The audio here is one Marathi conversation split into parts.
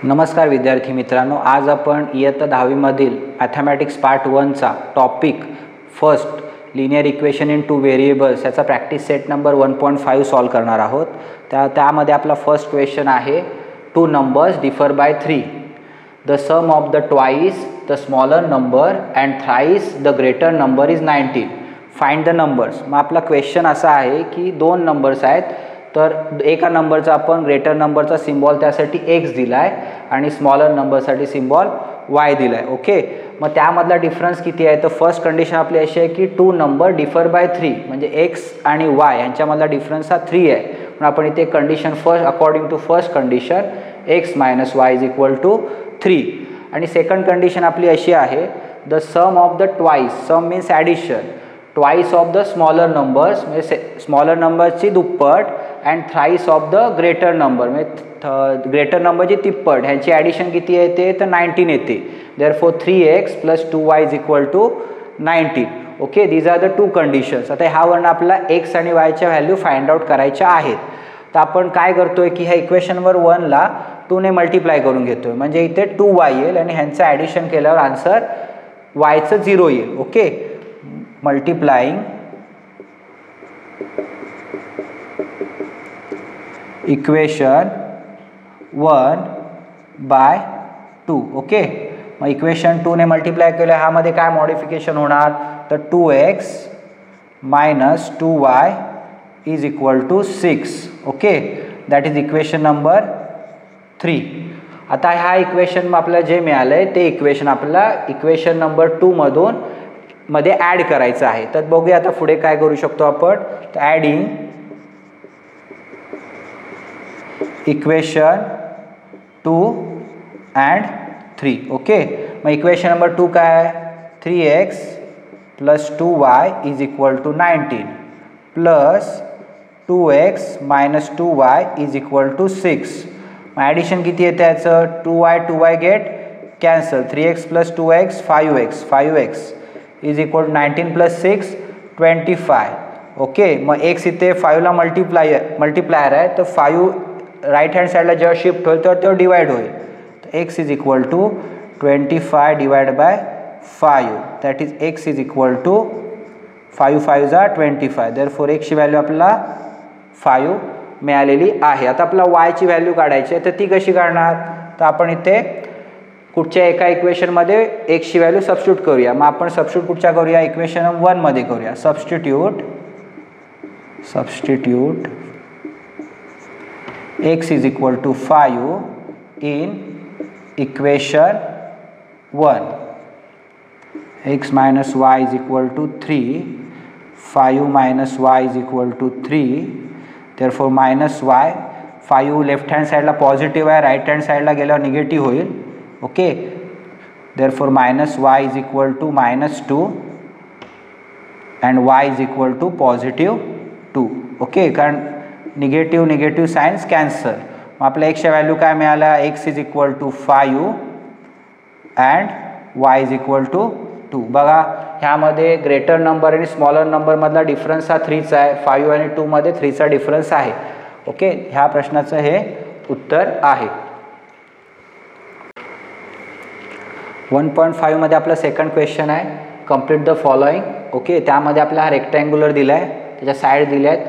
नमस्कार विद्यार्थी मित्रांनो, आज आपण इयत्ता 10वी मधील मॅथमॅटिक्स पार्ट 1 चा topic first linear equation in two variables याचा प्रॅक्टिस सेट नंबर 1.5 सॉल्व करणार आहोत। त्यामध्ये आपला फर्स्ट क्वेश्चन आहे, two numbers differ by 3, the sum of the twice the smaller number and thrice the greater number is 19, find the numbers. मग आपला क्वेश्चन असा आहे की दोन नंबर्स आहेत, तर एका नंबरचा आपण ग्रेटर नंबरचा सिम्बॉल त्यासाठी x दिला आहे आणि स्मॉलर नंबरसाठी सिम्बॉल y दिला आहे। ओके, मग त्यामधला डिफरन्स किती आहे? तर फर्स्ट कंडिशन आपली अशी आहे की टू नंबर डिफर बाय 3, म्हणजे x आणि y यांच्यामधला डिफरन्स हा 3 आहे। म्हणून आपण इथे condition first according to first condition x minus y is equal to 3। आणि सेकंड कंडिशन आपली अशी आहे, the sum of the twice, sum means addition, twice of the smaller numbers म्हणजे स्मॉलर नंबरची दुप्पट and thrice of the greater number म्हणजे ग्रेटर नंबरची तिप्पट, ह्यांची ॲडिशन किती येते? तर 19 येते। Therefore 3x plus 2y is equal to 19। Okay, these are the to conditions. आता ह्यावरून आपला x आणि yच्या व्हॅल्यू फाइंड आउट करायच्या आहेत। तर आपण काय करतोय की ह्या इक्वेशनवर 1ला 2 ने मल्टिप्लाय करून घेतोय, म्हणजे इथे 2y येईल आणि ह्यांचं ॲडिशन केल्यावर आन्सर yचं 0 येईल। Okay, multiplying equation 1 by 2। Okay, मग इक्वेशन 2 ने मल्टिप्लाय केलं, ह्यामध्ये काय मॉडिफिकेशन होणार? तर 2x minus 2y is equal to 6। Okay, that is equation number 3। आता ह्या इक्वेशन आपल्याला जे मिळालं आहे ते इक्वेशन आपल्याला इक्वेशन नंबर 2 मध्ये ॲड करायचं आहे। तर बघूया आता पुढे काय करू शकतो आपण। तर ॲडिंग इक्वेशन 2 अँड 3। ओके, मग इक्वेशन नंबर 2 काय? 3x plus 2y is equal to 19 plus 2x minus 2y is equal to 6। मग ॲडिशन किती येते याचं? 2y get cancel, 3x plus 2x 5x is equal to 19 plus 6 25। Okay, मग x इथे 5ला मल्टिप्लायर आहे, तर 5 राईट हँड साईडला जेव्हा शिफ्ट होईल तेव्हा तो डिवाइड होईल। तर x is equal to 25 divide by 5, that is x is equal to 5 5 जा 25। देअरफॉर x ची व्हॅल्यू आपल्याला 5 मिळालेली आहे। आता आपला y ची व्हॅल्यू काढायची आहे, तर ती कशी काढणार? तर आपण इथे कुठच्या एका इक्वेशनमध्ये x ची व्हॅल्यू सबस्टिट्यूट करूया। मग आपण सबस्टिट्यूट कुठच्या करूया? इक्वेशन 1 मध्ये करूया। Substitute x is equal to 5 in equation 1, x minus y is equal to 3, 5 minus y is equal to 3, therefore minus y, 5 left hand साईडला पॉझिटिव्ह आहे, राईट हँड साईडला गेल्यावर निगेटिव्ह होईल। Okay, therefore minus y is equal to minus 2 and y is equal to positive 2। Okay, कारण निगेटिव्ह साइन्स कॅन्सल। मग आपल्या x च्या व्हॅल्यू काय मिळाल्या? x is equal to 5 and y is equal to 2। बघा, ह्यामध्ये ग्रेटर नंबर आणि स्मॉलर नंबरमधला डिफरन्स हा 3चा आहे, 5 आणि 2 मध्ये 3चा डिफरन्स आहे। ओके, ह्या प्रश्नाचं हे उत्तर आहे। 1.5 मध्ये आपला सेकंड क्वेश्चन आहे, कंप्लीट द फॉलोइंग। ओके, त्यामध्ये आपला हा रेक्टँग्युलर दिला आहे, त्याच्या साईड दिल्या आहेत।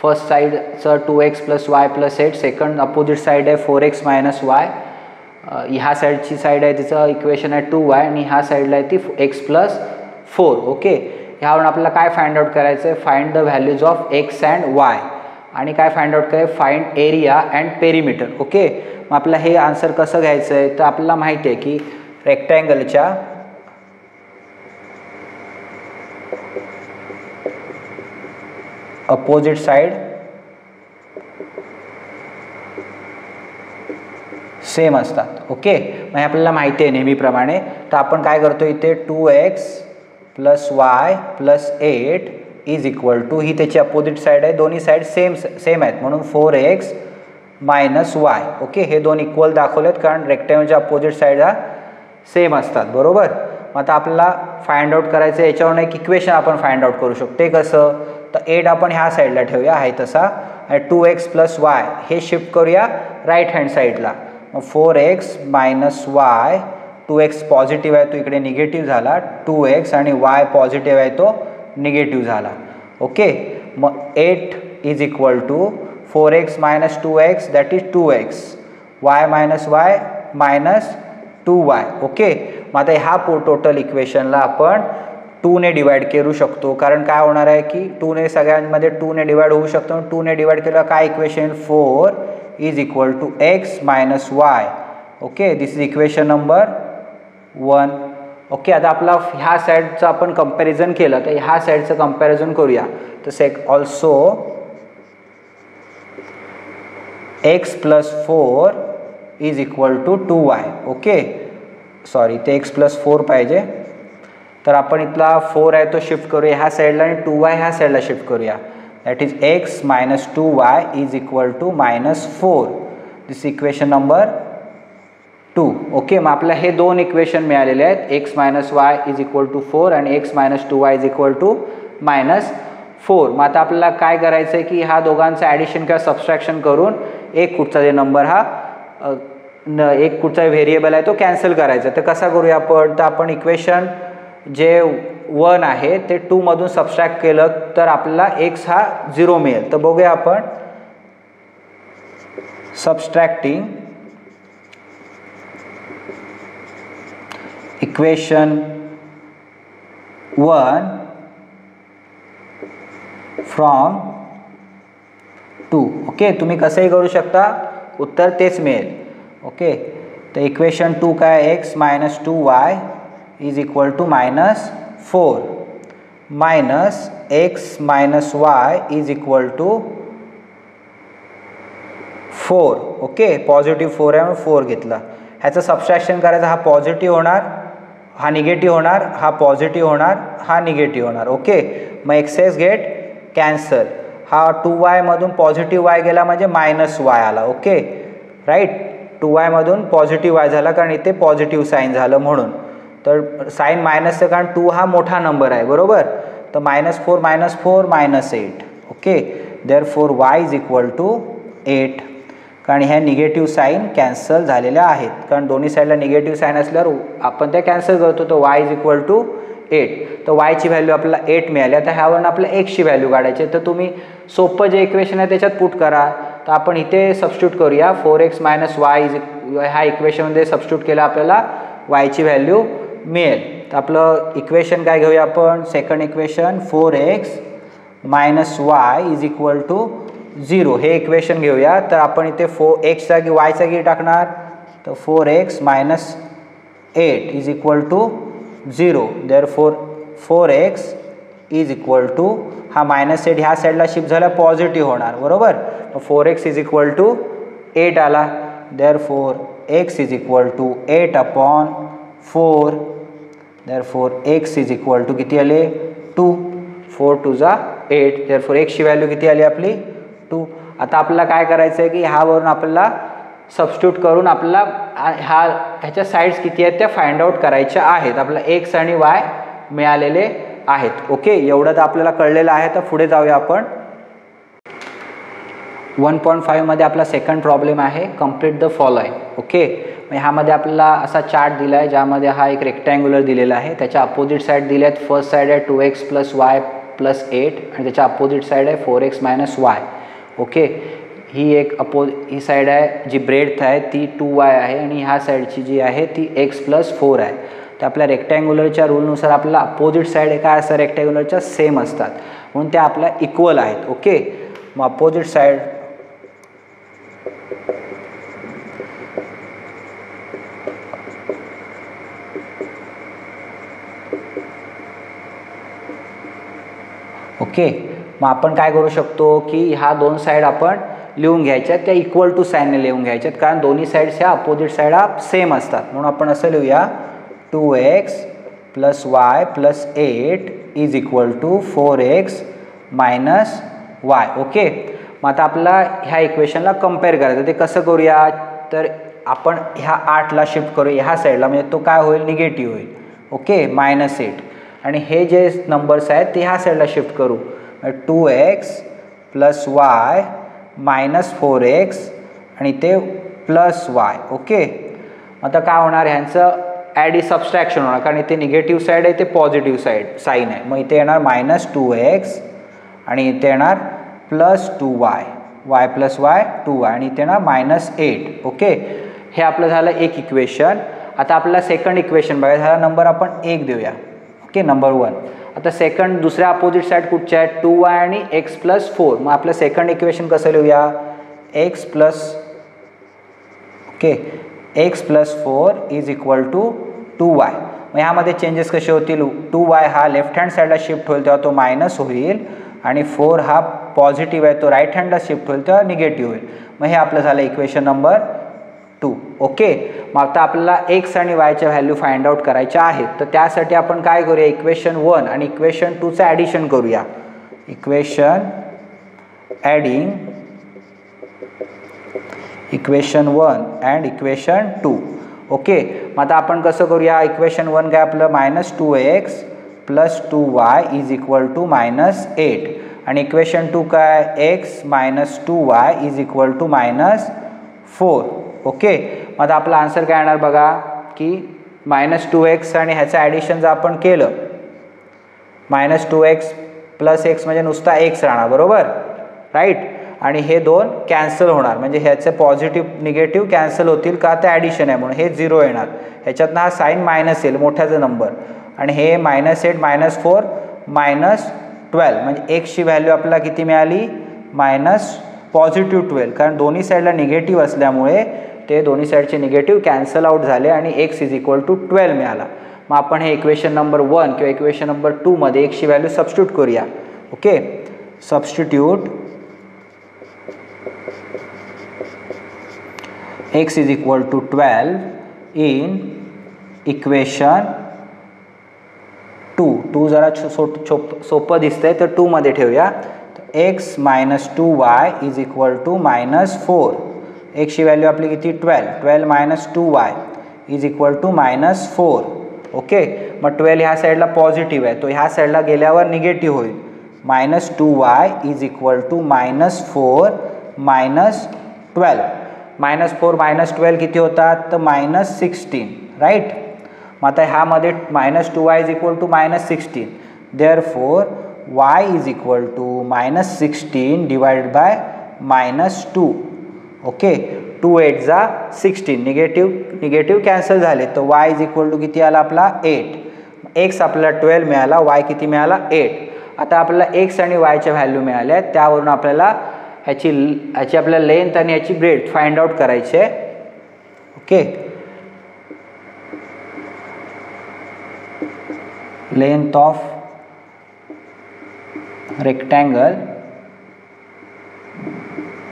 फर्स्ट साईडचं 2x plus y plus 8, second opposite side आहे 4x मायनस वाय, ह्या साईडची साईड आहे तिचं इक्वेशन आहे 2y आणि ह्या साईडला आहे ती x प्लस 4। ओके, ह्यावरून आपल्याला काय फाइंड आउट करायचं आहे? Find the values of x and y, आणि काय फाइंड आउट करायचं? Find area and perimeter. Okay, मग आपल्याला हे आन्सर कसं घ्यायचं आहे? तर आपल्याला माहिती आहे की रेक्टँगलच्या अपोजिट साइड सेम असतात। ओके, मग आपल्याला माहिती आहे नेहमीप्रमाणे। तर आपण काय करतो इथे 2x plus y plus 8 is equal to, ही त्याची अपोजिट साईड आहे, दोन्ही साईड सेम आहेत म्हणून 4x मायनस वाय। ओके, हे दोन इक्वल दाखवलेत कारण रेक्टँगलच्या अपोजिट साईड हा सेम असतात, बरोबर। मग आता आपल्याला फाइंड आउट करायचं, याच्यावरून एक इक्वेशन आपण फाइंड आउट करू शकतो। ते कसं? तर 8 आपण ह्या साईडला ठेवूया आहे तसा, आणि 2x प्लस वाय हे शिफ्ट करूया राईट हँड साईडला, मग 4x minus Y, 2x positive आहे तो इकडे निगेटिव्ह झाला, 2x आणि y पॉझिटिव्ह आहे तो निगेटिव्ह झाला. ओके, मग 8 is equal to 4x minus 2x that is 2x, y minus y minus 2y. Okay, मग आता ह्या टोटल इक्वेशनला आपण 2 ने डिवाइड करू शकतो, कारण काय होणार आहे की 2 ने सगळ्यांमध्ये 2 ने डिवाइड होऊ शकतो. 2 ने डिवाइड केलं काय equation, 4 is equal to x minus y. Okay, this is equation number 1. Okay, आता आपला ह्या साईडचं आपण कंपॅरिझन केलं तर ह्या साईडचं कंपॅरिझन करूया. तर also x plus 4 is equal to 2y. Okay, sorry ते x प्लस 4 पाहिजे, तर आपण इथला 4 आहे तो शिफ्ट करूया ह्या साईडला आणि 2y ह्या साईडला शिफ्ट करूया. That is x minus 2y is equal to minus 4. This equation number 2. Okay, मग आपल्याला हे दोन इक्वेशन मिळालेले आहेत, x minus y is equal to 4 आणि x minus 2y is equal to minus 4. मग आता आपल्याला काय करायचं आहे की ह्या दोघांचं ॲडिशन किंवा सबस्ट्रॅक्शन करून एक कुठचा जे नंबर हा एक कुठचा व्हेरिएबल आहे तो कॅन्सल करायचा. तर कसा करूया आपण, तर आपण इक्वेशन जे 1 आहे ते 2 मधून सबस्ट्रॅक्ट केलं तर आपल्याला x हा 0 मिळेल. तर बघूया आपण, सबस्ट्रॅक्टिंग इक्वेशन 1 फ्रॉम 2. ओके, तुम्ही कसंही करू शकता, उत्तर तेच मिळेल. ओके, तर इक्वेशन 2 काय, x minus 2y is equal to minus 4 minus x minus y is equal to 4. Okay, positive 4 आहे म्हणून 4 घेतला. ह्याचं सबस्ट्रॅक्शन करायचं, हा पॉझिटिव्ह होणार, हा निगेटिव्ह होणार, हा पॉझिटिव्ह होणार, हा निगेटिव्ह होणार. ओके, मग एक्सेस गेट कॅन्सल, हा 2y मधून पॉझिटिव्ह y गेला म्हणजे मायनस y आला. ओके, राईट, 2y मधून पॉझिटिव्ह y झाला कारण इथे पॉझिटिव्ह साईन झालं म्हणून. तर साईन मायनसचं कारण 2 हा मोठा नंबर आहे, बरोबर. तर minus 4 minus 8. Okay, therefore y is equal to 8, कारण ह्या निगेटिव्ह साईन कॅन्सल झालेल्या आहेत, कारण दोन्ही साईडला निगेटिव्ह साईन असल्यावर आपण त्या कॅन्सल करतो. तर y इज इक्वल टू 8. तर y ची व्हॅल्यू आपल्याला 8 मिळाली. आता ह्यावरून आपल्याला x ची व्हॅल्यू काढायची. तर तुम्ही सोपं जे इक्वेशन आहे त्याच्यात पुट करा. तर आपण इथे सबस्टिट्यूट करूया, 4x मायनस वाय इज, ह्या इक्वेशनमध्ये सबस्टिट्यूट केला आपल्याला y ची व्हॅल्यू मिळेल. तर आपलं इक्वेशन काय घेऊया आपण, second equation 4x minus y is equal to 0 हे इक्वेशन घेऊया. तर आपण इथे x जागी y जागी टाकणार, तर 4x minus 8 is equal to 0. Therefore 4x is equal to, हा मायनस 8 ह्या साईडला शिफ्ट झाला पॉझिटिव्ह होणार, बरोबर. 4x इज इक्वल टू 8 आला. Therefore x is equal to 8 upon 4. Therefore x is equal to किती आले, 2. 4 2 जा 8. देअरफॉर x ची व्हॅल्यू किती आली आपली, 2. आता आपल्याला काय करायचं आहे की ह्यावरून आपल्याला सबस्टिट्यूट करून आपल्याला ह्याच्या साईड्स किती आहेत त्या फाइंड आउट करायच्या आहेत. आपल्याला x आणि y मिळालेले आहेत. ओके, एवढं तर आपल्याला कळलेलं आहे. तर पुढे जाऊया आपण. 1.5 मध्ये आपला सेकंड प्रॉब्लेम आहे, कम्प्लीट द फॉलोइंग. ओके, ह्यामध्ये आपल्याला असा चार्ट दिला आहे ज्यामध्ये हा एक रेक्टँग्युलर दिलेला आहे, त्याच्या अपोजिट साईड दिले आहेत. फर्स्ट साईड आहे 2x प्लस वाय प्लस 8 आणि त्याच्या अपोजिट साईड आहे 4x मायनस वाय. ओके, ही एक ही साईड आहे जी ब्रेड्थ आहे ती 2y आहे आणि ह्या साईडची जी आहे ती x प्लस 4 आहे. तर आपल्या रेक्टँग्युलरच्या रूलनुसार आपल्याला अपोजिट साईड काय असतात, रेक्टँग्युलरच्या सेम असतात म्हणून त्या आपल्या इक्वल आहेत. ओके, मग अपोजिट साईड ओके, मग आपण काय करू शकतो की ह्या दोन साईड आपण लिहून घ्यायच्या, त्या इक्वल टू साईनने लिहून घ्यायच्यात, कारण दोन्ही साईड्स ह्या अपोजिट साईड सेम असतात. म्हणून आपण असं लिहूया, 2x plus y plus 8 is equal to 4x minus y. Okay, मग आता आपल्याला ह्या इक्वेशनला कम्पेअर करायचं. ते कसं करूया, तर आपण ह्या 8ला शिफ्ट करूया ह्या साईडला, म्हणजे तो काय होईल, निगेटिव्ह होईल. ओके, -8 आणि हे जे नंबर्स आहेत ते ह्या साईडला शिफ्ट करू. 2x plus y minus 4x आणि ते प्लस वाय. ओके, आता काय होणार, ह्यांचं ॲडी सबस्ट्रॅक्शन होणार, कारण इथे निगेटिव्ह साईड आहे, ते पॉझिटिव्ह साईन आहे. मग इथे येणार -2x आणि इथे येणार +2y, y + y 2y आणि इथे येणार -8. ओके, हे आपलं झालं एक इक्वेशन. आता आपल्याला सेकंड इक्वेशन बघायचं, ह्याला नंबर आपण 1 देऊया. Okay, number 1. आता सेकंड दुसऱ्या अपोजिट साईड कुठच्या आहे, 2y आणि x + 4. मग आपलं सेकंड इक्वेशन कसं लिहूया, x + 4 = 2y. मग ह्यामध्ये चेंजेस कसे होतील, 2y हा लेफ्ट हँड साईडला शिफ्ट होईल तेव्हा तो मायनस होईल आणि 4 हा पॉझिटिव्ह आहे तो राईट हँडला शिफ्ट होईल तेव्हा निगेटिव्ह होईल. मग हे आपलं झालं इक्वेशन नंबर 2. ओके, मग आता आपल्याला x आणि yच्या व्हॅल्यू फाइंड आउट करायच्या आहेत. तर त्यासाठी आपण काय करूया, इक्वेशन 1 आणि इक्वेशन 2चं ॲडिशन करूया. Equation adding equation 1 and equation 2. Okay, मग आता आपण कसं करूया, इक्वेशन 1 काय आपलं -2x + 2y = -8 आणि इक्वेशन 2 काय x - 2y = -4. ओके, मग आता आपला आन्सर काय येणार बघा, की -2x आणि ह्याचं ॲडिशन जर आपण केलं, -2x + x म्हणजे नुसता x राहणार, बरोबर, राईट. आणि हे दोन कॅन्सल होणार, म्हणजे ह्याचे पॉझिटिव्ह निगेटिव्ह कॅन्सल होतील का, ते ॲडिशन आहे म्हणून हे 0 येणार. ह्याच्यातनं हा साईन मायनस येईल, मोठ्याचा नंबर, आणि हे -8 - 4 -12 म्हणजे एक्सची व्हॅल्यू आपल्याला किती मिळाली, +12, कारण दोन्ही साईडला निगेटिव्ह असल्यामुळे ते दोन्ही साईडचे निगेटिव्ह कॅन्सल आउट झाले आणि x = 12 मिळाला. मग आपण हे इक्वेशन नंबर 1 किंवा इक्वेशन नंबर 2 मध्ये एक्सची व्हॅल्यू सबस्टिट्यूट करूया. Okay, substitute x = 12 in equation 2 जरा सोपं दिसतंय तर 2 मध्ये ठेवूया. x - 2y = -4. एक्सची व्हॅल्यू आपली किती, 12 - 2y = -4. ओके, मग 12 ह्या साईडला पॉझिटिव्ह आहे, तो ह्या साईडला गेल्यावर निगेटिव्ह होईल. -2y = -4 - 12. -4 - 12 किती होतात, तर -16, राईट. मग आता ह्यामध्ये -2y = -16, देअरफॉर y = -16 / -2. ओके, 2 8 जा 16, निगेटिव्ह कॅन्सल झाले, तर y = किती आला आपला 8. x आपल्याला 12 मिळाला, y किती मिळाला 8. आता आपल्याला x आणि yच्या व्हॅल्यू मिळाल्या, त्यावरून आपल्याला ह्याची आपल्याला लेंथ आणि ह्याची ब्रेथ फाइंड आउट करायची आहे. Okay, length of rectangle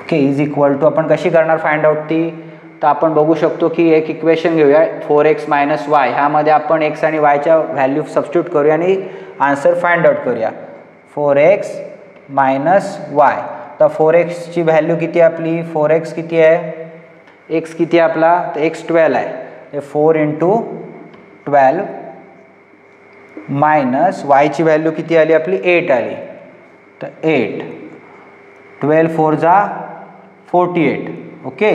okay = आपण कशी करणार फाइंड आउट ती, तर आपण बघू शकतो की एक इक्वेशन घेऊया 4x - y, ह्यामध्ये आपण x आणि yच्या व्हॅल्यू सबस्टिट्यूट करूया आणि आन्सर फाइंड आउट करूया. 4x - y, तर 4x ची व्हॅल्यू किती आहे आपली, 4x किती आहे, x किती आहे आपला, तर x 12 आहे, ते 4 × 12 मायनस y ची व्हॅल्यू किती आली आपली 8 आली, तर 8 12 4 जा 48. Okay,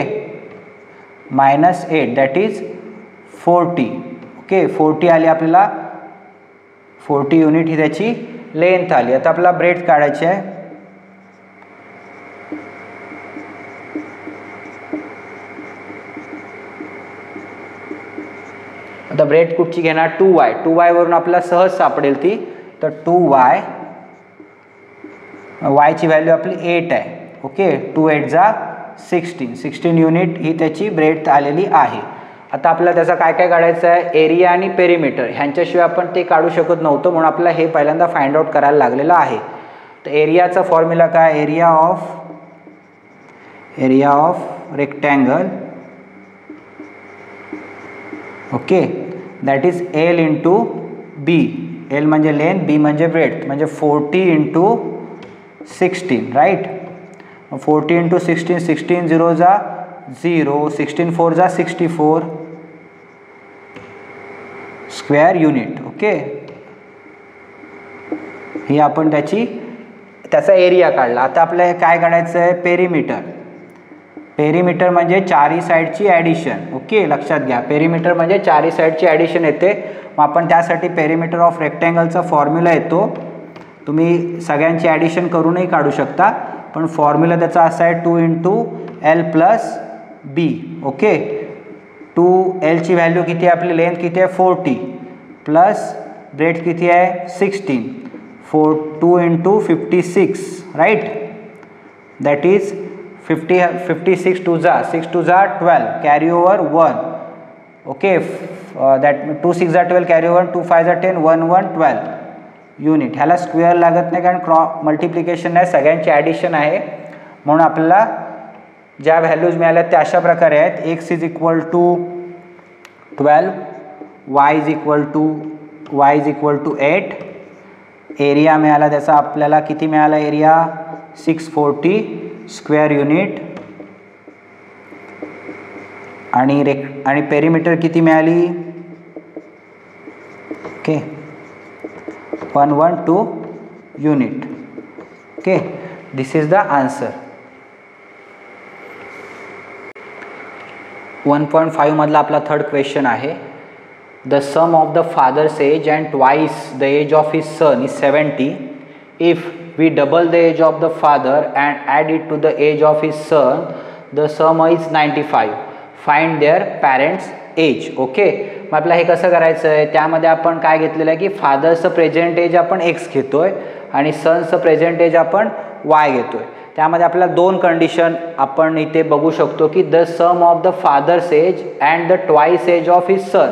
-8 that is 40. ओके, 40 आली आपल्याला, 40 युनिट ही त्याची लेंथ आली. आता आपल्याला ब्रेथ काढायची आहे. आता ब्रेथ कुठची घेणार, 2y वरून आपल्याला सहज सापडेल ती, तर 2y, y ची व्हॅल्यू आपली 8 आहे. ओके, 2 8 जा 16 युनिट ही त्याची ब्रेथ आलेली आहे. आता आपल्याला त्याचा काय काय काढायचं आहे, एरिया आणि पेरिमीटर, ह्यांच्याशिवाय आपण ते काढू शकत नव्हतं, म्हणून आपल्याला हे पहिल्यांदा फाइंड आउट करायला लागलेलं आहे. तर एरियाचा फॉर्म्युला काय, area of rectangle, okay, that is L × B. L म्हणजे लेंथ, B म्हणजे ब्रेथ, म्हणजे 40 × 16, राईट. 40 × 16, 16 0 जा 0, 16 4 जा 64 स्क्वेअर युनिट. ओके, ही आपण त्याचा एरिया काढला. आता आपल्याला काय काढायचं आहे, पेरिमीटर. पेरिमीटर म्हणजे चारी साईडची ॲडिशन. ओके, लक्षात घ्या, पेरिमीटर म्हणजे चारी साईडची ॲडिशन येते. मग आपण त्यासाठी पेरिमीटर ऑफ रेक्टँगलचा फॉर्म्युला येतो. तुम्ही सगळ्यांची ॲडिशन करूनही काढू शकता, पण फॉर्म्युला त्याचा असा आहे 2 × L + B. ओके, 2Lची व्हॅल्यू किती आहे, आपली लेंथ किती आहे 40 प्लस ब्रेड किती आहे 16, 2 × 56, राईट, दॅट इज 56 2 जा 6 2 जा 12, कॅरी ओव्हर 1. ओके, दॅट 2 6 जा 12, कॅरी ओव्हर 2 5 जा 10, 1 1 12 युनिट. ह्याला स्क्वेअर लागत नाही कारण मल्टिप्लिकेशन नाही, सगळ्यांची ॲडिशन आहे. म्हणून आपल्याला ज्या व्हॅल्यूज मिळाल्या त्या अशा प्रकारे आहेत. x = 12, y = 8. एरिया मिळाला त्याचा आपल्याला किती मिळाला, एरिया 640 स्क्वेअर युनिट. आणि पेरिमीटर किती मिळाली, okay 112 unit. Okay, this is the answer. 1.5 मधला आपला थर्ड क्वेश्चन आहे. The sum of the father's age and twice the age of his son is 70. If we double the age of the father and add it to the age of his son, the sum is 95. Find their parents age. Okay, मग आपल्याला हे कसं करायचं आहे, त्यामध्ये आपण काय घेतलेलं आहे की फादरचं प्रेझेंट एज आपण x घेतोय आणि सनचं प्रेझेंट एज आपण y घेतोय. त्यामध्ये आपल्याला दोन कंडिशन आपण इथे बघू शकतो की the sum of the father's age and the twice age of his son.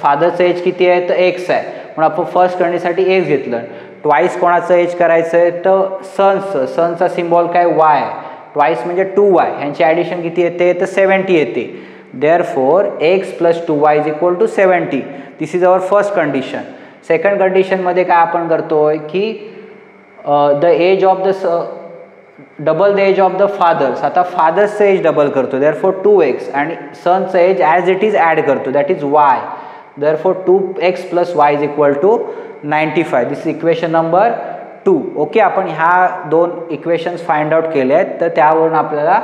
फादरचं एज किती आहे तर x आहे, म्हणून आपण फर्स्ट कंडिशनसाठी x घेतलं. ट्वाइस कोणाचं एज करायचं आहे तर सनचा सिम्बॉल काय y आहे, ट्वाइस म्हणजे 2y, ह्यांची ॲडिशन किती येते तर 70 येते. Therefore x + 2y = 70. This is our first condition. Second कंडिशनमध्ये काय आपण करतोय की the age of the double the age of the father's. आता फादर्सचं एज डबल करतो, देअरफॉर 2x, आणि सनचं age as it is add करतो, that is y. Therefore 2x + y = 95. This equation number 2. Okay, आपण ह्या दोन इक्वेशन्स फाइंड आउट केले आहेत, तर त्यावरून आपल्याला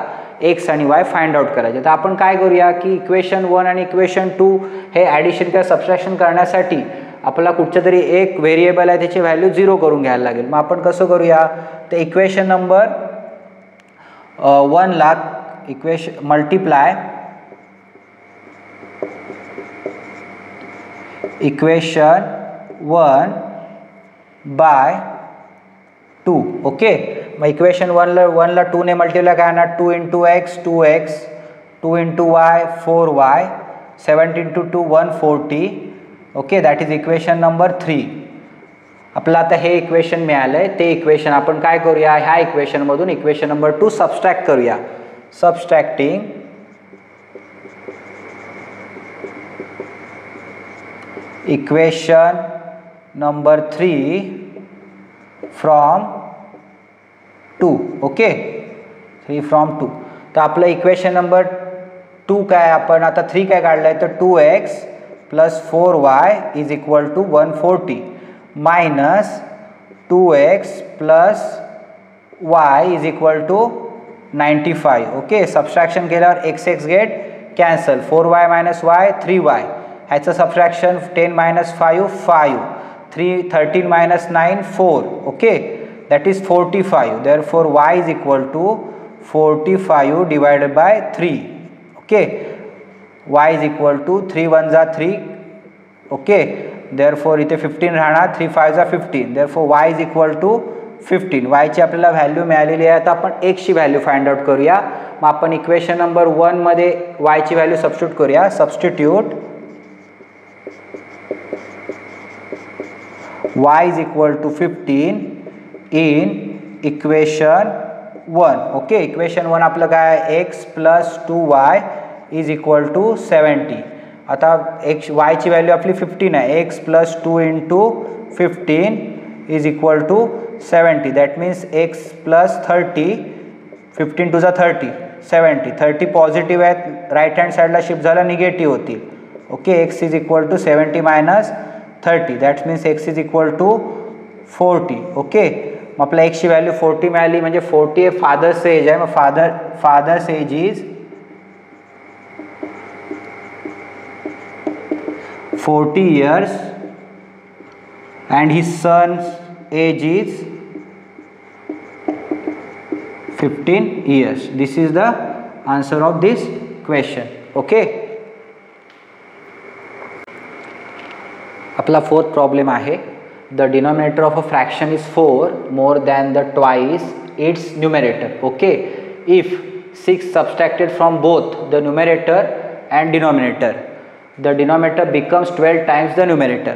x आणि y फाइंड आउट करायचे. तर आपण काय करूया की इक्वेशन 1 आणि इक्वेशन 2 हे ॲडिशन किंवा सबट्रॅक्शन करण्यासाठी आपल्याला कुठच्या तरी एक व्हेरिएबल आहे त्याची व्हॅल्यू 0 करून घ्यायला लागेल. मग आपण कसं करूया, तर इक्वेशन नंबर 1 ला मल्टिप्लाय इक्वेशन 1 बाय 2. ओके, मग इक्वेशन 1 ला 2 ने मल्टिप्लाय काय ना, 2 × x 2x, 2 × y 4y, 17 × 2 140. Okay, that is equation number 3. आपल्याला आता हे इक्वेशन मिळालं आहे, ते इक्वेशन आपण काय करूया, ह्या इक्वेशनमधून इक्वेशन नंबर 2 सबस्ट्रॅक्ट करूया. Subtracting equation number 3 from 2. Okay, 3 from 2. तर आपलं इक्वेशन नंबर 2 काय, आपण आता 3 काय काढलं आहे तर 2x + 4y = 140 minus 2x + y = 95. Okay, subtraction केल्यावर x get cancel, 4y - y 3y. ह्याचं subtraction 10 - 5 5, 13 - 9 4. Okay, that is 45. Therefore y = 45 divided by 3. Okay, y = 3 1 जा 3. ओके, देअरफॉर इथे 15 राहणार, 3 5 जा 15. Therefore y = 15. वायची आपल्याला व्हॅल्यू मिळालेली आहे. आता आपण x ची व्हॅल्यू फाइंड आउट करूया. मग आपण इक्वेशन नंबर 1 मध्ये y ची व्हॅल्यू सबस्टिट्यूट करूया. Substitute y = 15 in equation 1. Okay, equation 1 आपलं काय, x + 2y = 70. आता y ची व्हॅल्यू आपली 15 आहे, x + 2 × 15 = 70. दॅट मीन्स x + 30, 15 2 जा 30, 70. 30 पॉझिटिव्ह आहेत, राईट हँड साईडला शिफ्ट झालं, निगेटिव्ह होतील. Okay, x = 70 - 30, that means x = 40. Okay, मग आपल्या x ची व्हॅल्यू 40 मिळाली, म्हणजे 40 हे फादर्स एज आहे. मग father's age is 40 years and his son's age is 15 years. This is the answer of this question. Okay. आपला फोर्थ प्रॉब्लेम आहे. The denominator of a fraction is 4 more than the twice its numerator. Okay. If 6 subtracted from both the numerator and denominator, the denominator becomes 12 times the numerator.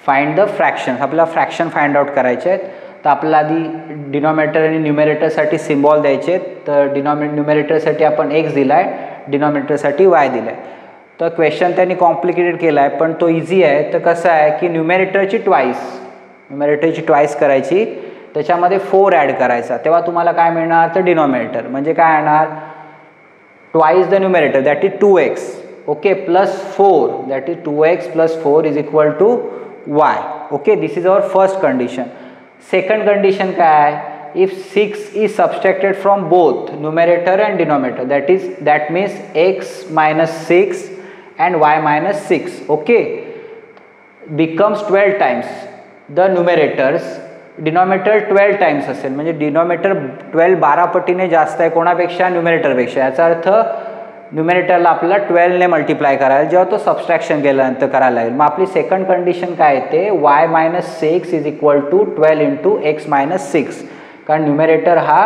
Find the fraction. आपल्याला फ्रॅक्शन फाइंड आउट करायचे आहेत. तर आपल्याला आधी डिनॉमिनेटर आणि न्यूमरेटरसाठी सिम्बॉल द्यायचे. तर न्यूमरेटरसाठी आपण x दिला आहे, डिनॉमिनेटरसाठी y दिला आहे. तर क्वेश्चन त्यांनी कॉम्प्लिकेटेड केला आहे, पण तो इझी आहे. तर कसं आहे की न्यूमरेटरची ट्वाईस करायची, त्याच्यामध्ये 4 ॲड करायचा, तेव्हा तुम्हाला काय मिळणार, तर डिनॉमिनेटर म्हणजे काय येणार, twice the numerator that is 2x. Okay, plus 4 that is 2x plus 4 is equal to y. Okay, this is our first condition. Second condition काय आहे, if 6 is subtracted from both numerator and denominator, that means x minus 6 and y minus 6, okay, becomes 12 times the numerators, denominator 12 times असेल, म्हणजे डिनॉमिनेटर 12 पटीने जास्त आहे कोणापेक्षा, न्यूमरेटरपेक्षा. याचा अर्थ न्यूमरेटरला आपल्याला 12 ने मल्टिप्लाय करायला, जेव्हा तो सबस्ट्रॅक्शन केल्यानंतर करायला लागेल. मग आपली सेकंड कंडिशन काय येते, y minus 6 is equal to 12 into x minus 6. कारण न्यूमरेटर हा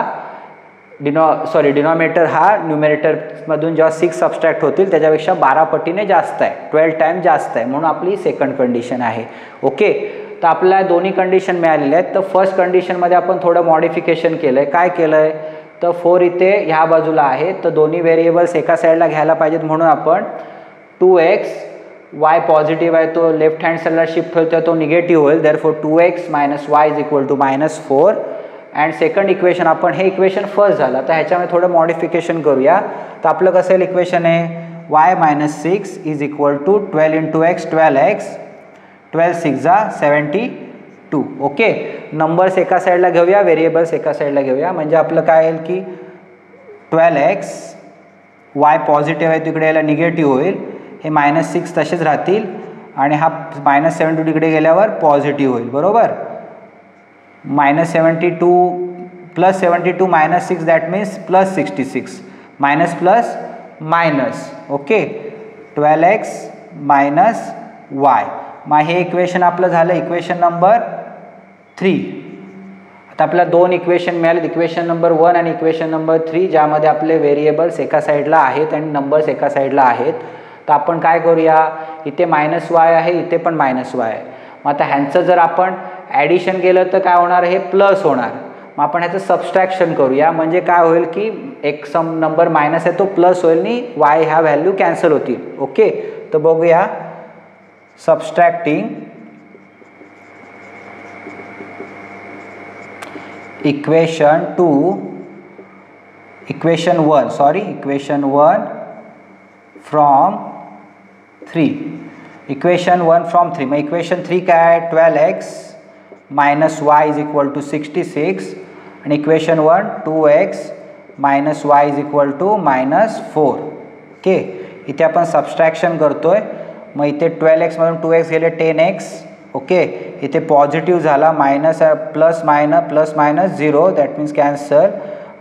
डिनॉमिनेटर हा न्यूमरेटरमधून जेव्हा 6 सबस्ट्रॅक्ट होतील त्याच्यापेक्षा 12 पटीने जास्त आहे, 12 टाइम जास्त आहे, म्हणून आपली सेकंड कंडिशन आहे. ओके, तर आपल्याला दोन्ही कंडिशन मिळालेल्या आहेत. तर फर्स्ट कंडिशनमध्ये आपण थोडं मॉडिफिकेशन केलं आहे. काय केलं आहे, तर 4 इथे ह्या बाजूला आहे, तर दोन्ही व्हेरिएबल्स एका साईडला घ्यायला पाहिजेत, म्हणून आपण 2x, y पॉझिटिव्ह आहे तो लेफ्ट हँड साईडला शिफ्ट होईल तर तो निगेटिव्ह होईल, therefore 2x minus y is equal to -4. And second equation, आपण हे इक्वेशन फर्स्ट झालं, तर ह्याच्यामध्ये थोडं मॉडिफिकेशन करूया. तर आपलं कसं येईल इक्वेशन आहे, y minus 6 is equal to 12 into x, 12x, 12 6 जा 72. ओके, नंबर्स एका साईडला घेऊया, व्हेरिएबल्स एका साईडला घेऊया, म्हणजे आपलं काय येईल की 12x, y पॉझिटिव्ह आहे तिकडे यायला निगेटिव्ह होईल, हे -6 तसेच राहतील, आणि हा -72 तिकडे गेल्यावर पॉझिटिव्ह होईल, बरोबर. -72 plus 72 -6 that means plus 66, minus plus minus. Okay, 12x minus y. मग हे इक्वेशन आपलं झालं इक्वेशन नंबर 3. आता आपल्याला दोन इक्वेशन मिळाले, इक्वेशन नंबर 1 आणि इक्वेशन नंबर 3, ज्यामध्ये आपले व्हेरिएबल्स एका साईडला आहेत आणि नंबर्स एका साईडला आहेत. तर आपण काय करूया, इथे -y आहे, इथे पण -y आहे. मग आता ह्यांचं जर आपण ॲडिशन केलं तर काय होणार, हे प्लस होणार. मग आपण ह्याचं सबस्ट्रॅक्शन करूया, म्हणजे काय होईल की एक सम नंबर मायनस आहे तो प्लस होईल आणि y ह्या व्हॅल्यू कॅन्सल होतील. ओके, तर बघूया, subtracting equation 1 from 3. Equation 1 from 3. मग इक्वेशन 3 काय आहे, 12x minus y is equal to 66, आणि equation 1 2x minus y is equal to -4. Okay, इथे आपण सबस्ट्रॅक्शन करतोय. मग इथे 12x मधून 2x गेले 10x. ओके, इथे पॉझिटिव्ह झाला, minus plus minus 0 that means cancel,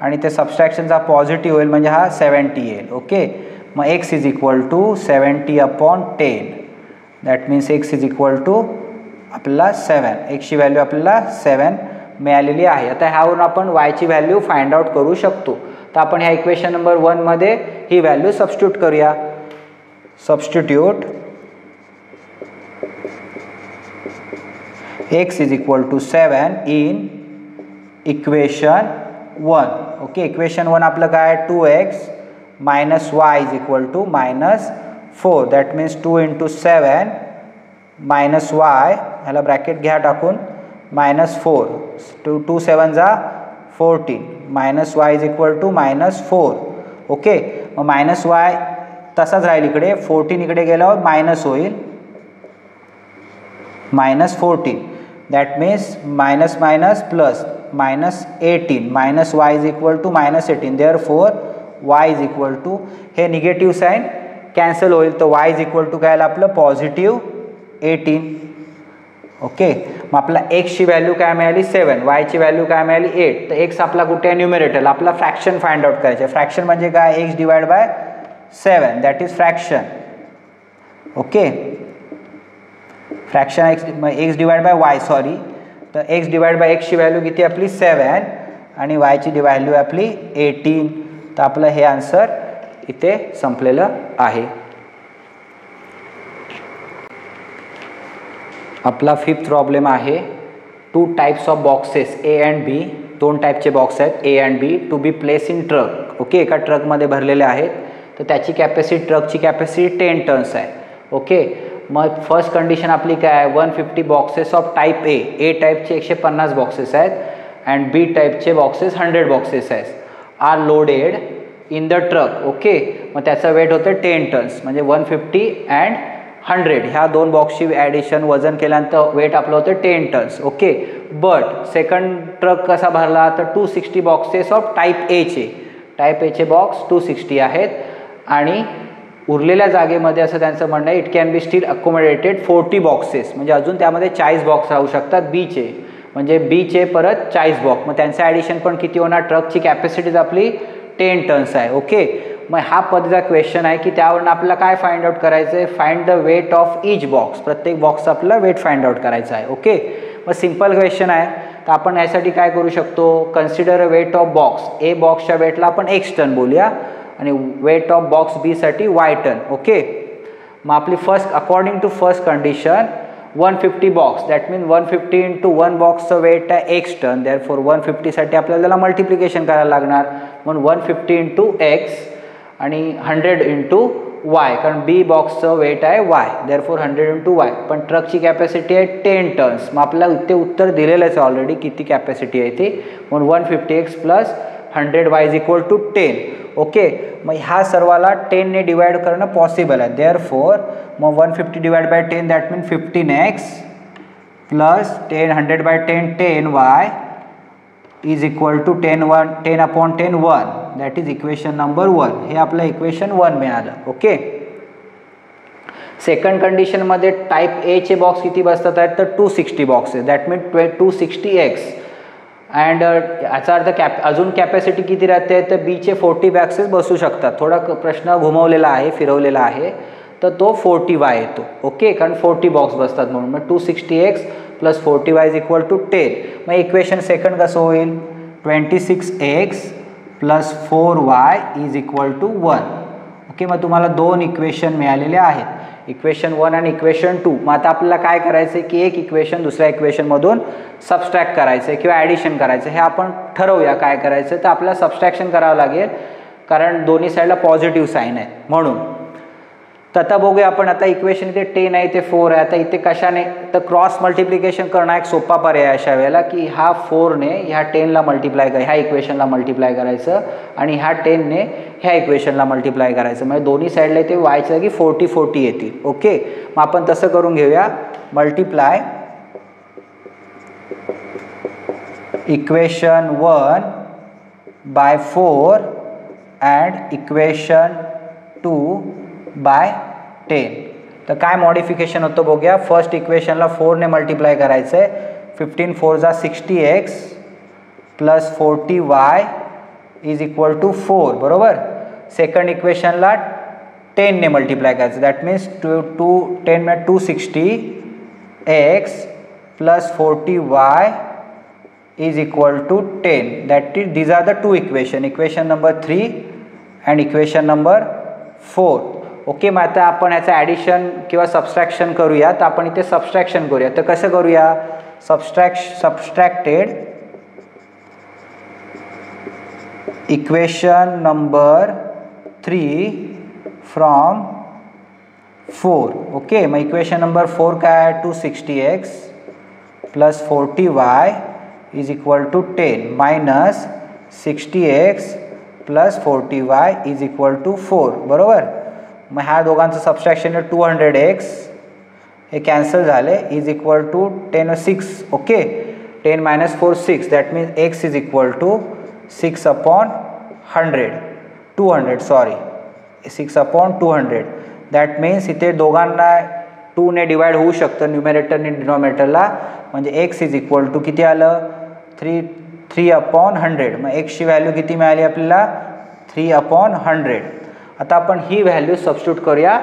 आणि ते सबस्ट्रॅक्शनचा पॉझिटिव्ह होईल म्हणजे हा 70 येईल. ओके, मग x is equal to 70/10 that means x is equal to आपल्याला 7. एक्सची व्हॅल्यू आपल्याला 7 मिळालेली आहे. आता ह्यावरून आपण yची व्हॅल्यू फाइंड आउट करू शकतो. तर आपण ह्या इक्वेशन नंबर 1 मध्ये ही व्हॅल्यू सबस्टिट्यूट करूया. Substitute x is equal to 7 in equation 1. Okay, equation 1 आपलं काय, 2x minus y is equal to -4 that means 2 into 7 minus y, ह्याला ब्रॅकेट घ्या टाकून, -4, 2 7 जा 14, minus y is equal to -4. Okay, मग -y तसाच राहील इकडे, 14 इकडे गेल्यावर मायनस होईल, -14 that means minus minus plus -18, minus y is equal to -18, therefore y is equal to, हे निगेटिव्ह साईन कॅन्सल होईल, तर y इज इक्वल टू काय आपलं पॉझिटिव्ह 18. ओके, मग आपला एक्सची व्हॅल्यू काय मिळाली 7, वायची व्हॅल्यू काय मिळाली 8. तर एक्स आपला कुठे आहे न्यूमरेटरला, आपला फ्रॅक्शन फाइंड आउट करायचे. फ्रॅक्शन म्हणजे काय, x divide by 7 that is fraction. Okay, fraction x divide by Y, sorry. तर एक्स डिवाइड बाय एक्सची व्हॅल्यू किती आपली 7 आणि वायची व्हॅल्यू आपली 18. तर आपलं हे आन्सर इथे संपलेलं आहे. आपला फिफ्थ प्रॉब्लेम आहे, 2 types of boxes A and B. 2 टाईपचे बॉक्स आहेत A and B to be place in truck. Okay, एका ट्रकमध्ये भरलेले आहेत. तर त्याची कॅपॅसिटी, ट्रकची कॅपॅसिटी 10 टन्स आहे. ओके, मग फर्स्ट कंडिशन आपली काय आहे, 150 boxes of type A. A टाईपचे 150 बॉक्सेस आहेत अँड बी टाईपचे बॉक्सेस 100 बॉक्सेस आहेत, are loaded in the truck. Okay, मग त्याचं वेट होतं 10 टन्स, म्हणजे 150 अँड 100 ह्या 2 बॉक्सची ॲडिशन वजन केल्यानंतर वेट आपलं होतं 10 tons. Okay, but second truck कसा भरला, तर 260 बॉक्सेस ऑफ टाईप एचे. टाईप एचे बॉक्स 260 आहेत आणि उरलेल्या जागेमध्ये असं त्यांचं म्हणणं आहे, it can be still accommodated 40 boxes, म्हणजे अजून त्यामध्ये 40 बॉक्स राहू शकतात बीचे, म्हणजे बीचे परत 40 बॉक्स. मग त्यांचं ॲडिशन पण किती होणार, ट्रकची कॅपॅसिटीज आपली 10 टन्स आहे. ओके, मग हा पद्धतीचा क्वेश्चन आहे की त्यावरून आपल्याला काय फाइंड आउट करायचं आहे, find the weight of each box. प्रत्येक बॉक्सचा आपल्याला वेट फाइंड आउट करायचं आहे. ओके, मग सिंपल क्वेश्चन आहे. तर आपण यासाठी काय करू शकतो, consider a weight of box. A बॉक्सच्या वेटला आपण x टन बोलूया आणि वेट ऑफ बॉक्स बी साठी y टन. ओके, मग आपली first, according to first condition 150 box, that mean 150 into 1 बॉक्सचं वेट आहे x टन. देअरफॉर 150 साठी आपल्याला त्याला मल्टिप्लिकेशन करायला लागणार, म्हणून 150 इंटू x आणि 100 इंटू वाय, कारण बी बॉक्सचं वेट आहे वाय, देअरफॉर 100 इंटू वाय. पण ट्रकची कॅपॅसिटी आहे 10 टन्स. मग आपल्याला इथे उत्तर दिलेलंच आहे ऑलरेडी किती कॅपॅसिटी आहे ती, म्हणून 150x plus 100y is equal to 10. Okay, मग ह्या सर्वाला 10 ने डिवाइड करणं पॉसिबल आहे. देअरफॉर मग 150 divide by 10 that mean 15x plus 10 100 by 10 10y is equal to 10 upon 10 1, that is equation number 1. हे आपलं इक्वेशन 1 मिळालं. ओके, सेकंड कंडिशनमध्ये टाईप एचे बॉक्स किती बसतात आहेत, तर 260 boxes, that mean 260x. And याचा अर्थ अजून कॅपॅसिटी किती राहते, तर बीचे 40 बॉक्सेस बसू शकतात. थोडा प्रश्न घुमवलेला आहे, फिरवलेला आहे, तर तो 40y येतो. ओके, कारण 40 बॉक्स बसतात म्हणून. मग 260x plus 40y is equal to 10. मग इक्वेशन सेकंड कसं होईल, 26x plus 4y is equal to 1. Okay, मग तुम्हाला 2 इक्वेशन मिळालेले आहेत, इक्वेशन 1 आणि इक्वेशन 2. मग आता आपल्याला काय करायचं आहे की एक इक्वेशन दुसऱ्या इक्वेशनमधून सबस्ट्रॅक्ट करायचं आहे किंवा ॲडिशन करायचं, हे आपण ठरवूया काय करायचं. तर आपल्याला सबस्ट्रॅक्शन करावं लागेल, कारण दोन्ही साईडला पॉझिटिव्ह साईन आहे म्हणून. तर आता बघूया आपण, आता इक्वेशन इथे 10 आहे, इथे 4 आहे. आता इथे कशाने, तर क्रॉस मल्टिप्लिकेशन करणं एक सोपा पर्याय अशा वेळेला, की ह्या 4ने ह्या 10ला मल्टिप्लाय ह्या इक्वेशनला मल्टिप्लाय करायचं आणि ह्या 10ने ह्या इक्वेशनला मल्टिप्लाय करायचं, म्हणजे दोन्ही साईडला इथे वायच्या जागी 40 येतील. ओके, मग आपण तसं करून घेऊया, multiply equation 1 by 4 and equation 2 by 10. तर काय मॉडिफिकेशन होतं बघूया. फर्स्ट इक्वेशनला 4ने मल्टिप्लाय करायचं आहे, 15 4 जा 60x plus 40y is equal to 4, बरोबर. सेकंड इक्वेशनला 10ने मल्टिप्लाय करायचं, दॅट मीन्स 10 में 260x plus 40y is equal to 10. That is these are the 2 equation, equation number 3 and equation number 4. Okay, मग आता आपण याचं ॲडिशन किंवा सबस्ट्रॅक्शन करूया. तर आपण इथे सबस्ट्रॅक्शन करूया. तर कसं करूया, subtracted equation number 3 from 4. Okay, मग इक्वेशन नंबर 4 काय आहे, 260x plus 40y is equal to 10 minus 60x plus 40y is equal to 4, बरोबर. मग ह्या दोघांचं सबस्ट्रॅक्शन 200x हे कॅन्सल झाले, is equal to 10 6. Okay, 10 minus 4 6, that means x is equal to 6 upon 200 sorry 6 upon 200. That means इथे दोघांना 2ने डिवाइड होऊ शकतं न्यूमरेटरने डिनॉमिनेटरला, म्हणजे x इज इक्वल टू किती आलं 3/100. मग xची व्हॅल्यू किती मिळाली आपल्याला 3/100. आता आपण ही व्हॅल्यू सबस्टिट्यूट करूया.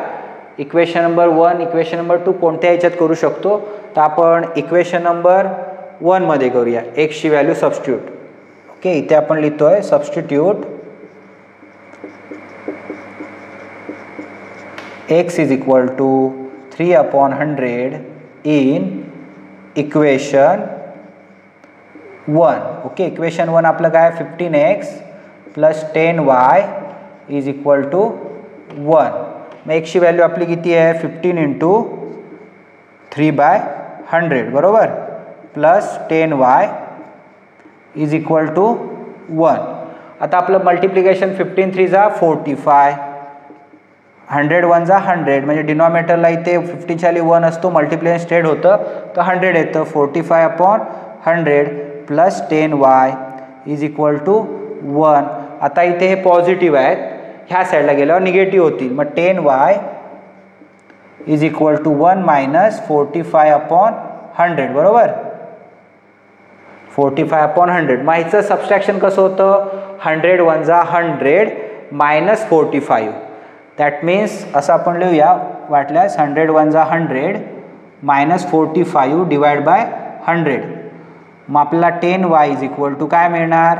इक्वेशन नंबर 1 इक्वेशन नंबर 2 कोणत्या ह्याच्यात करू शकतो, तर आपण इक्वेशन नंबर 1 मध्ये करूया xची व्हॅल्यू सबस्टिट्यूट. ओके, इथे आपण लिहितोय substitute x is equal to 3/100 in equation 1. Okay, equation 1 आपलं काय 15x plus 10y is equal to 1. मग एक्सची व्हॅल्यू आपली किती आहे 15 इंटू 3/100 बरोबर, plus 10y is equal to 1. आता आपलं मल्टिप्लिकेशन 15 3 जा 45, 100 1 जा 100, म्हणजे डिनॉमिनेटरला इथे 15च्या खाली 1 असतो, मल्टिप्लिकेशन स्टेट होतं तर 100 येतं. 45/100 plus 10y is equal to 1. आता इथे हे पॉझिटिव्ह आहेत, ह्या साईडला गेल्यावर निगेटिव्ह होतील. मग 10y is equal to 1 minus 45/100 बरोबर, 45/100. मग ह्याचं सबस्ट्रॅक्शन कसं होतं 100 1 जा 100 मायनस 45. दॅट मीन्स असं आपण लिहूया वाटल्यास 100 1 जा 100 मायनस 45 डिवाइड बाय 100. मग आपल्याला 10y इज इक्वल टू काय मिळणार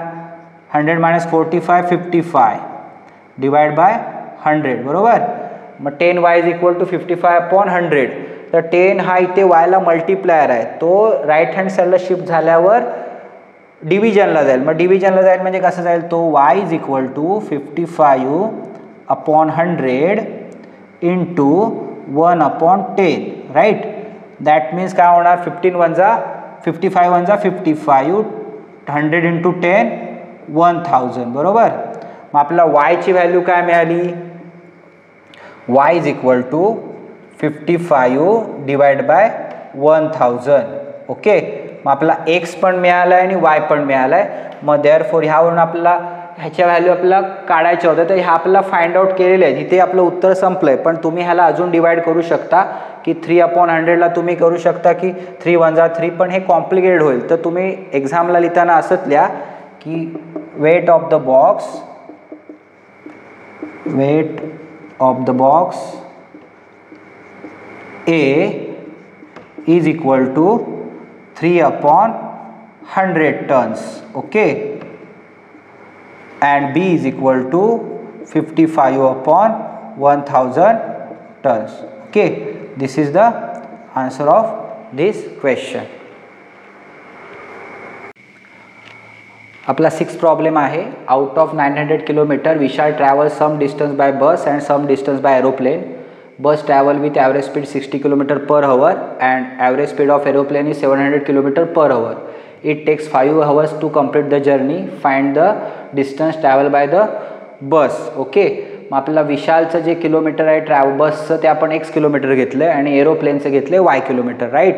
100 मायनस 45 55 डिवाइड बाय 100 बरोबर. मग 10y इज इक्वल टू 55/100. तर 10 हा इथे yला मल्टिप्लायर आहे, तो राईट हँड साईडला शिफ्ट झाल्यावर डिव्हिजनला जाईल. मग डिव्हिजनला जाईल म्हणजे कसं जाईल, तो y is equal to 55/100 into 1/10 right. That means काय होणार 55 1 जा 55, 100 इंटू 10 1000 बरोबर. मग आपल्याला yची व्हॅल्यू काय मिळाली y is equal to 55 divide by 1000. Okay, मग आपला x पण मिळाला आहे आणि y पण मिळाला आहे. मग देअरफॉर ह्यावरून आपल्याला ह्याच्या व्हॅल्यू आपल्याला काढायच्या होत्या, तर ह्या आपल्याला फाइंड आउट केलेले आहे. इथे आपलं उत्तर संपलं आहे, पण तुम्ही ह्याला अजून डिवाइड करू शकता की 3/100ला तुम्ही करू शकता की 3 1 जा 3, पण हे कॉम्प्लिकेटेड होईल. तर तुम्ही एक्झामला लिहिताना असंच लिहा की weight of the box A is equal to 3/100 tons. Okay, and B is equal to 55/1000 tons. Okay, this is the answer of this question. आपला 6 प्रॉब्लेम आहे. Out of 900 kilometre we shall travel some distance by bus and some distance by aeroplane. Bus travel with average speed 60 kilometre per hour and average speed of aeroplane is 700 kilometre per hour. It takes 5 hours to complete the journey. Find the distance travel by the bus. Okay, मग आपल्याला विशालचं जे किलोमीटर आहे बसचं ते आपण x किलोमीटर घेतलं आहे आणि एरोप्लेनचं घेतलं आहे y किलोमीटर राईट.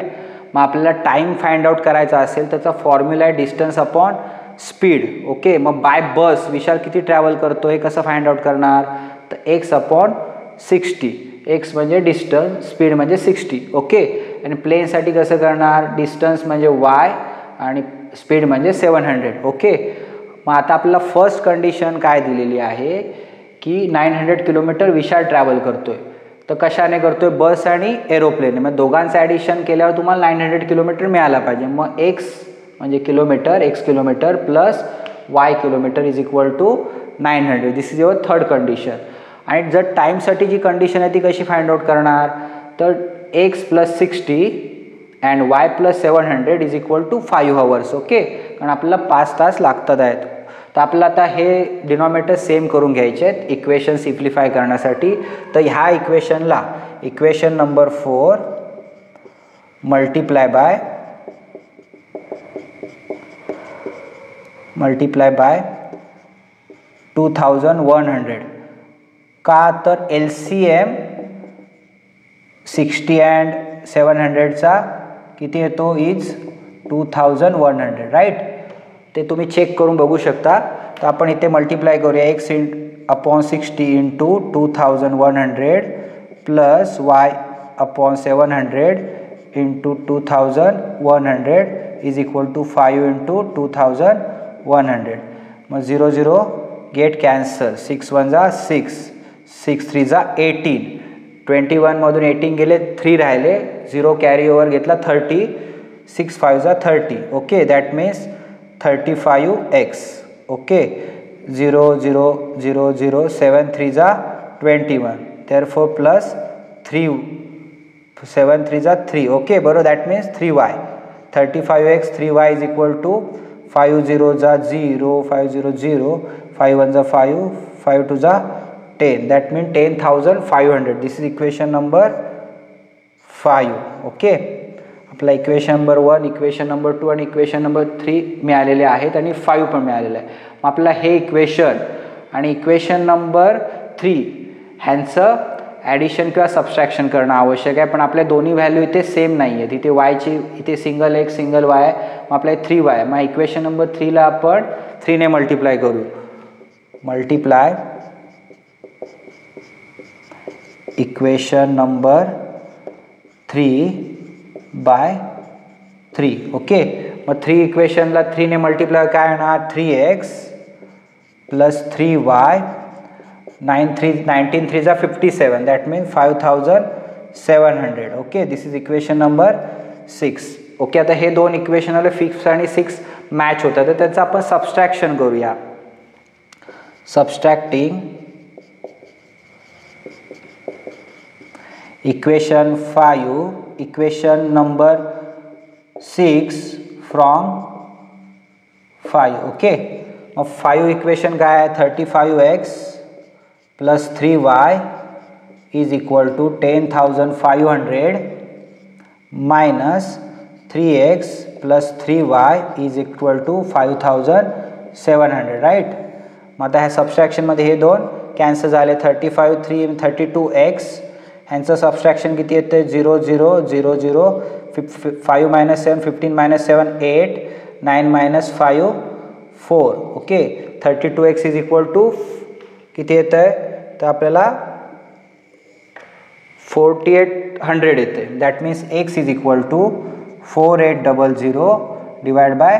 मग आपल्याला टाईम फाइंड आउट करायचा असेल त्याचा फॉर्म्युला आहे डिस्टन्स अपॉन स्पीड. ओके, मग बाय बस विशाल किती ट्रॅव्हल करतो हे कसं फाइंड आउट करणार, तर x/60. x म्हणजे डिस्टन्स, स्पीड म्हणजे 60. ओके, आणि प्लेनसाठी कसं करणार, डिस्टन्स म्हणजे y आणि स्पीड म्हणजे 700. ओके, मग आता आपल्याला फर्स्ट कंडिशन काय दिलेली आहे की 900 किलोमीटर विशाल ट्रॅव्हल करतोय. तर कशाने करतोय, बस आणि एरोप्लेन. मग दोघांचं ॲडिशन केल्यावर तुम्हाला 900 किलोमीटर मिळाला पाहिजे. मग x म्हणजे kilometre, x kilometre plus y kilometre is equal to 900. This is your third condition. आणि जर टाईमसाठी जी कंडिशन आहे ती कशी फाइंड आउट करणार, तर x plus 60 and y plus 700 is equal to 5 hours. Okay, कारण आपल्याला 5 तास लागतात आहेत. तर आपल्याला आता हे डिनॉमिनेटर सेम करून घ्यायचे आहेत इक्वेशन सिम्प्लिफाय करण्यासाठी. तर ह्या इक्वेशनला इक्वेशन नंबर 4 मल्टिप्लाय बाय 2100. का, तर LCM 60 अँड 700चा किती येतो इज 2100 राईट. ते तुम्ही चेक करून बघू शकता. तर आपण इथे मल्टिप्लाय करूया x/60 into 2100 plus y 5/700 into 2100 is equal to 5 into 2100. मग 0 0 गेट कॅन्सल. 6 1 जा 6, 6 3 जा 18. 21 मधून 18 गेले, 3 राहिले, 0 कॅरी ओव्हर घेतला 30, 6 5 जा 30. Okay, that means 35x. Okay, 0 0 0 0 7 3 जा 21. therefore plus 3 7 3 जा 3. ओके, बरोबर, that means 3y. 35x 3y is equal to 5 0 जा 0, 5 0 0, 5 1 जा 5, 5 2 जा 10. That means 10,500. This is equation number 5. Okay, आपला इक्वेशन नंबर 1, इक्वेशन नंबर 2 आणि इक्वेशन नंबर 3 मिळालेले आहेत आणि 5 पण मिळालेलं आहे. मग आपला हे इक्वेशन आणि इक्वेशन नंबर 3 ह्यांचं ॲडिशन किंवा सबस्ट्रॅक्शन करणं आवश्यक आहे. पण आपल्या दोन्ही व्हॅल्यू इथे सेम नाही आहेत. इथे वायची इथे सिंगल x सिंगल y आहे, मग आपल्या 3y. मग इक्वेशन नंबर 3ला आपण 3 ने मल्टिप्लाय करू. Multiply equation number 3 by 3. Okay, मग 3 इक्वेशनला 3 ने मल्टिप्लाय काय येणार, 3x प्लस 3y. 19 3 जा 57. That means 5700. Okay, this is equation number 6. Okay, आता हे दोन इक्वेशनला 5 आणि 6 मॅच होतात, तर त्याचं आपण सबस्ट्रॅक्शन करूया. Subtracting equation 5 equation number 6 from 5. Okay, मग 5 इक्वेशन काय आहे, 35x plus 3y is equal to 10,500 minus 3x plus 3y is equal to 5,700. Right. मग आता ह्या सबस्ट्रॅक्शनमध्ये हे दोन कॅन्सल झाले. 35 3 32x ह्यांचं सबस्ट्रॅक्शन किती येते, 0 0 0 0, 5 minus 7 15 minus 7 8, 9 minus 5 4. Okay, 32x is equal to किती येतं आहे, तर आपल्याला 4800 येते. That means x is equal to 4800 divide by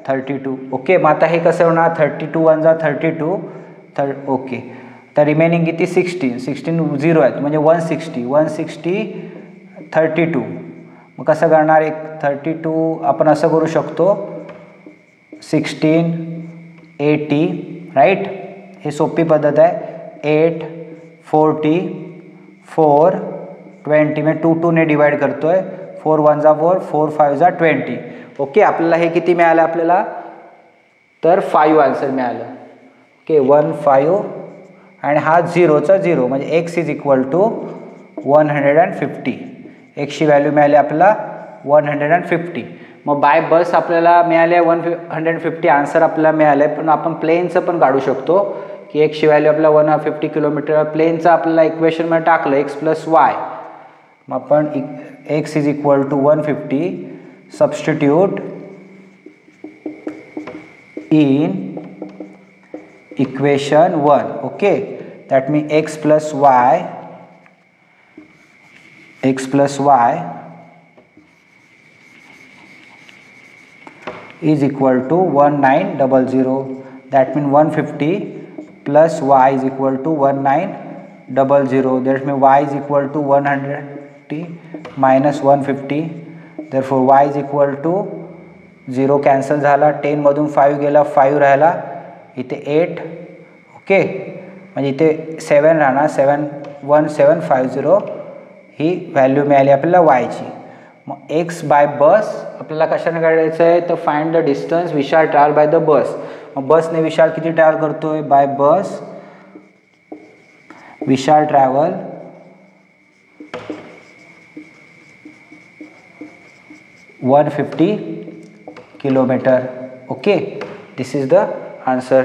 32. Okay, मग आता हे कसं होणार, 32 1 जा 32. ओके, तर रिमेनिंग किती 16 0 आहेत म्हणजे 160 32. मग कसं करणार, एक 32 आपण असं करू शकतो 16 80. राईट, हे सोपी पद्धत आहे. 8 40 4 20 मी 2 2 ने डिवाइड करतोय. 4 1 जा 4, 4 5 जा 20. ओके, आपल्याला हे किती मिळालं आपल्याला, तर 5 आन्सर मिळालं. ओके, 1 5 आणि हा 0चा 0 म्हणजे x इज इक्वल टू 150. एक्सची व्हॅल्यू मिळाली आपल्याला 150. मग बाय बस आपल्याला मिळाले 150 आन्सर आपल्याला मिळाले. पण आपण प्लेनचं पण काढू शकतो की एक्सची व्हॅल्यू आपल्याला 150 किलोमीटर. प्लेनचं आपल्याला इक्वेशनमध्ये टाकलं x प्लस वाय. मग आपण x is equal to 150 substitute in equation 1. Okay, that mean x प्लस y is equal to 1900. That means 150 plus y is equal to 1900. That means y is equal to 150 minus 150. Therefore y is equal to 0 cancel झाला. 10 मधून 5 गेला, 5 राहिला, इथे 8. ओके, म्हणजे इथे 7 राहणार. 71750 ही व्हॅल्यू मिळाली आपल्याला वायची. मग एक्स बाय बस आपल्याला कशाने काढायचं आहे, तर find the distance Vishal travel by the bus. मग बसने विशाल किती ट्रॅव्हल करतोय, by bus Vishal travel 150 kilometre. Okay, this is the answer.